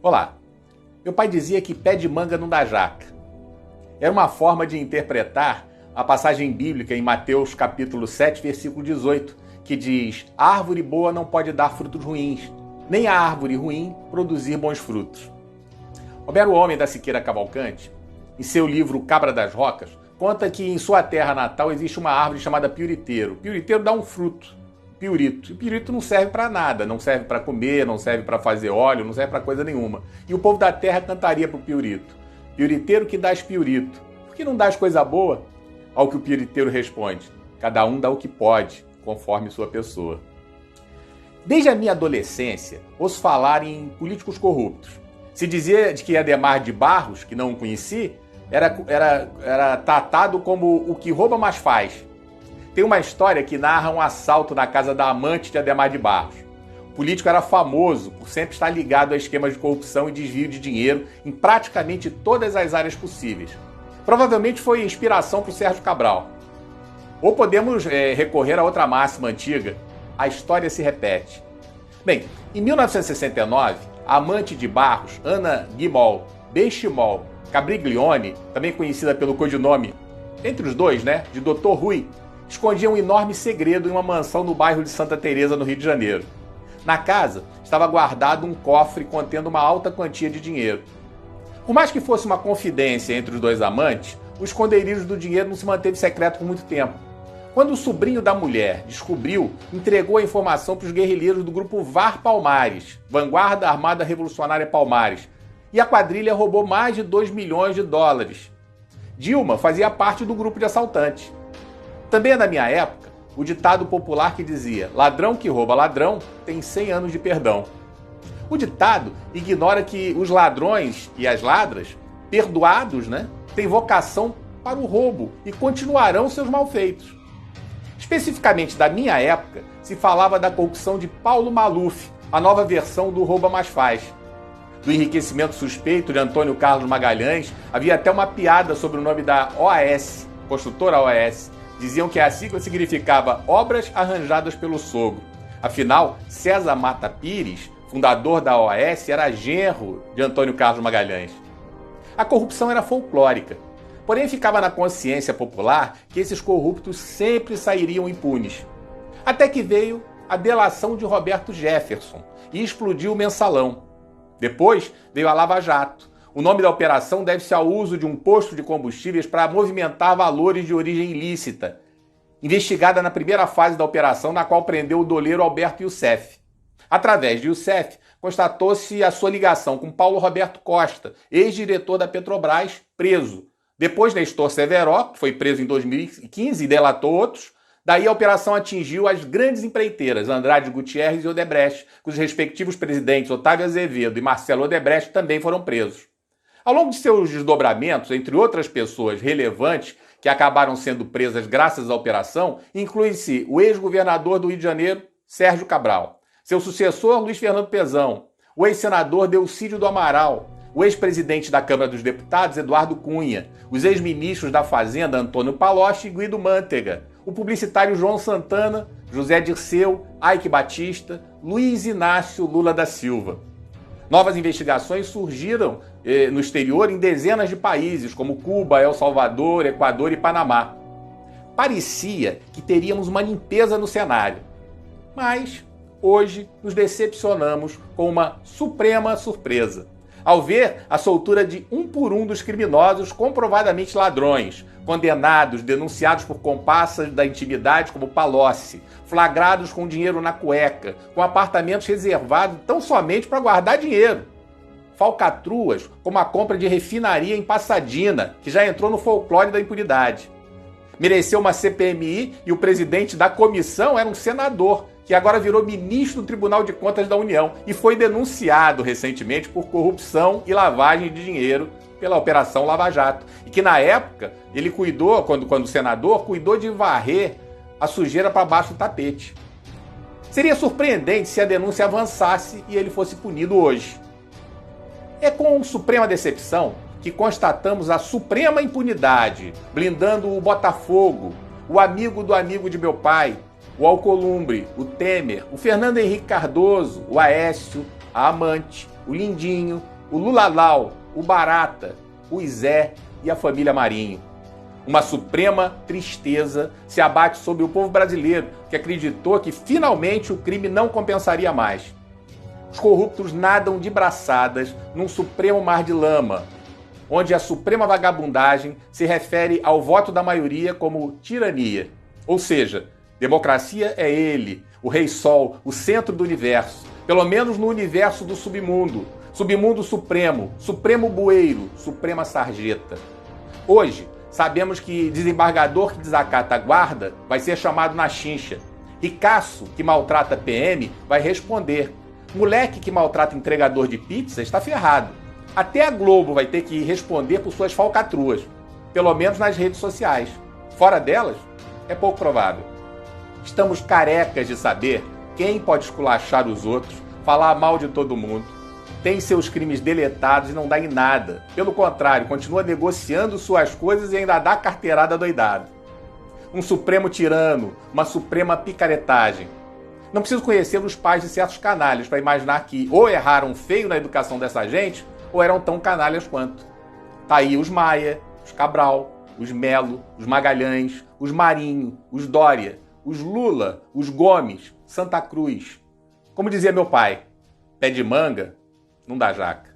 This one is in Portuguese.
Olá, meu pai dizia que pé de manga não dá jaca. Era uma forma de interpretar a passagem bíblica em Mateus capítulo 7, versículo 18, que diz: "A árvore boa não pode dar frutos ruins, nem a árvore ruim produzir bons frutos." Homero Homem da Siqueira Cavalcante, em seu livro Cabra das Rocas, conta que em sua terra natal existe uma árvore chamada piuriteiro. O piuriteiro dá um fruto, piurito. E o piurito não serve para nada, não serve para comer, não serve para fazer óleo, não serve para coisa nenhuma. E o povo da terra cantaria pro piurito: "Piuriteiro que dás piurito, por que não dás coisa boa?" Ao que o piuriteiro responde: "Cada um dá o que pode, conforme sua pessoa." Desde a minha adolescência, ouço falar em políticos corruptos. Se dizia de que Adhemar de Barros, que não o conheci, era tratado como o que rouba mais faz. Tem uma história que narra um assalto na casa da amante de Adhemar de Barros. O político era famoso por sempre estar ligado a esquemas de corrupção e desvio de dinheiro em praticamente todas as áreas possíveis. Provavelmente foi inspiração para o Sérgio Cabral. Ou podemos recorrer a outra máxima antiga: a história se repete. Bem, em 1969, a amante de Barros, Ana Guimol Benchimol Cabriglione, também conhecida pelo codinome, entre os dois, de Dr. Rui, escondia um enorme segredo em uma mansão no bairro de Santa Teresa, no Rio de Janeiro. Na casa estava guardado um cofre contendo uma alta quantia de dinheiro. Por mais que fosse uma confidência entre os dois amantes, o esconderijo do dinheiro não se manteve secreto por muito tempo. Quando o sobrinho da mulher descobriu, entregou a informação para os guerrilheiros do grupo VAR Palmares, Vanguarda Armada Revolucionária Palmares, e a quadrilha roubou mais de 2 milhões de dólares. Dilma fazia parte do grupo de assaltantes. Também é da minha época o ditado popular que dizia: "Ladrão que rouba ladrão tem 100 anos de perdão." O ditado ignora que os ladrões e as ladras, perdoados, têm vocação para o roubo e continuarão seus malfeitos. Especificamente da minha época, se falava da corrupção de Paulo Maluf, a nova versão do Rouba Mais Faz. Do enriquecimento suspeito de Antônio Carlos Magalhães, havia até uma piada sobre o nome da OAS, construtora OAS. Diziam que a sigla significava Obras Arranjadas pelo Sogro. Afinal, César Mata Pires, fundador da OAS, era genro de Antônio Carlos Magalhães. A corrupção era folclórica. Porém, ficava na consciência popular que esses corruptos sempre sairiam impunes. Até que veio a delação de Roberto Jefferson e explodiu o Mensalão. Depois veio a Lava Jato. O nome da operação deve-se ao uso de um posto de combustíveis para movimentar valores de origem ilícita, investigada na primeira fase da operação, na qual prendeu o doleiro Alberto Youssef. Através de Youssef, constatou-se a sua ligação com Paulo Roberto Costa, ex-diretor da Petrobras, preso. Depois, Nestor Severo, que foi preso em 2015 e delatou outros. Daí a operação atingiu as grandes empreiteiras Andrade Gutierrez e Odebrecht, cujos respectivos presidentes Otávio Azevedo e Marcelo Odebrecht também foram presos. Ao longo de seus desdobramentos, entre outras pessoas relevantes que acabaram sendo presas graças à operação, inclui-se o ex-governador do Rio de Janeiro, Sérgio Cabral, seu sucessor, Luiz Fernando Pezão, o ex-senador Delcídio do Amaral, o ex-presidente da Câmara dos Deputados, Eduardo Cunha, os ex-ministros da Fazenda, Antônio Palocci e Guido Mantega, o publicitário João Santana, José Dirceu, Eike Batista, Luiz Inácio Lula da Silva. Novas investigações surgiram no exterior em dezenas de países, como Cuba, El Salvador, Equador e Panamá. Parecia que teríamos uma limpeza no cenário. Mas, hoje, nos decepcionamos com uma suprema surpresa, ao ver a soltura de um por um dos criminosos comprovadamente ladrões, condenados, denunciados por comparsas da intimidade como Palocci, flagrados com dinheiro na cueca, com apartamentos reservados tão somente para guardar dinheiro. Falcatruas como a compra de refinaria em Passadina, que já entrou no folclore da impunidade. Mereceu uma CPMI e o presidente da comissão era um senador, que agora virou ministro do Tribunal de Contas da União e foi denunciado recentemente por corrupção e lavagem de dinheiro pela Operação Lava Jato. E que na época ele cuidou, quando senador, cuidou de varrer a sujeira para baixo do tapete. Seria surpreendente se a denúncia avançasse e ele fosse punido hoje. É com suprema decepção que constatamos a suprema impunidade, blindando o Botafogo, o amigo do amigo de meu pai, o Alcolumbre, o Temer, o Fernando Henrique Cardoso, o Aécio, a amante, o lindinho, o lulalau, o barata, o Zé e a família Marinho. Uma suprema tristeza se abate sobre o povo brasileiro, que acreditou que finalmente o crime não compensaria mais. Os corruptos nadam de braçadas num supremo mar de lama, onde a suprema vagabundagem se refere ao voto da maioria como tirania. Ou seja, democracia é ele, o Rei Sol, o centro do universo, pelo menos no universo do submundo, submundo supremo, supremo bueiro, suprema sarjeta. Hoje, sabemos que desembargador que desacata a guarda vai ser chamado na chincha. Ricaço que maltrata PM vai responder. Moleque que maltrata entregador de pizza está ferrado. Até a Globo vai ter que responder por suas falcatruas, pelo menos nas redes sociais. Fora delas, é pouco provável. Estamos carecas de saber quem pode esculachar os outros, falar mal de todo mundo, tem seus crimes deletados e não dá em nada. Pelo contrário, continua negociando suas coisas e ainda dá carteirada doidado. Um supremo tirano, uma suprema picaretagem. Não preciso conhecer os pais de certos canalhas para imaginar que ou erraram feio na educação dessa gente ou eram tão canalhas quanto. Tá aí os Maia, os Cabral, os Melo, os Magalhães, os Marinho, os Dória, os Lula, os Gomes, Santa Cruz. Como dizia meu pai, pé de manga não dá jaca.